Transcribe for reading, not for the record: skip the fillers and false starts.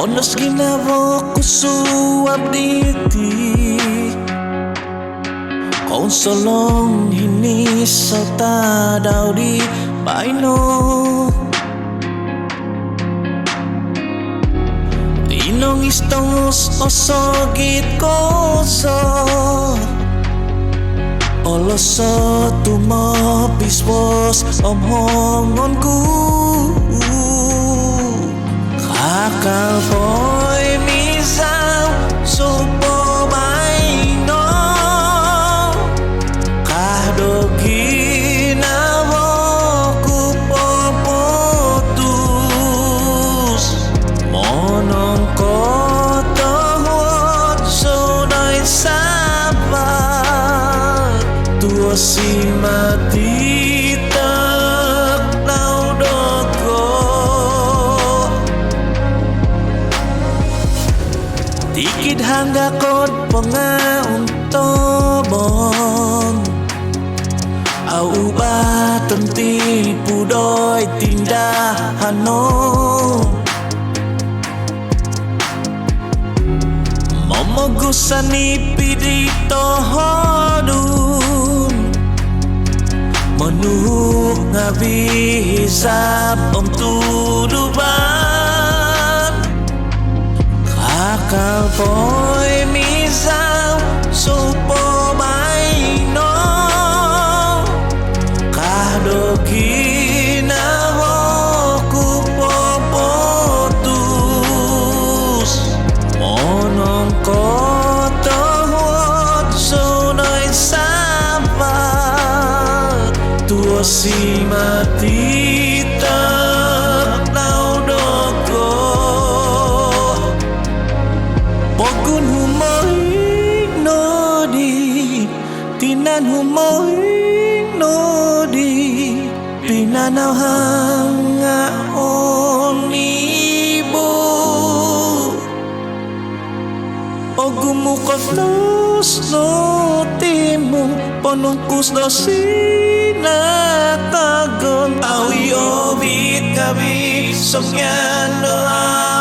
Onos ginawa ko suwab diti Kung solong hinisaw ta daw di baino Inong istongos osogit koso Oloso tumapis bos omhongonku Kakal boy misaw supo baino Kahdo ginawa ku poputus Monong koto huot sunay sabat Tua si mati Dikit hangga kod pengaun tobon Au baton tipu doi tindahano Momogusani pidito hodun Menuh ngabisap om tuduban Kakal boy misaw supo baino Kahdo ginawa ku poputus Monong koto huot sunay sabat Tua si mati Pogun humoy no di Tinan humoy no di Pinanaw hanga onibo Ogumukot los no timong Ponungkus no sinatagon Au yo bit kabi Songyan doa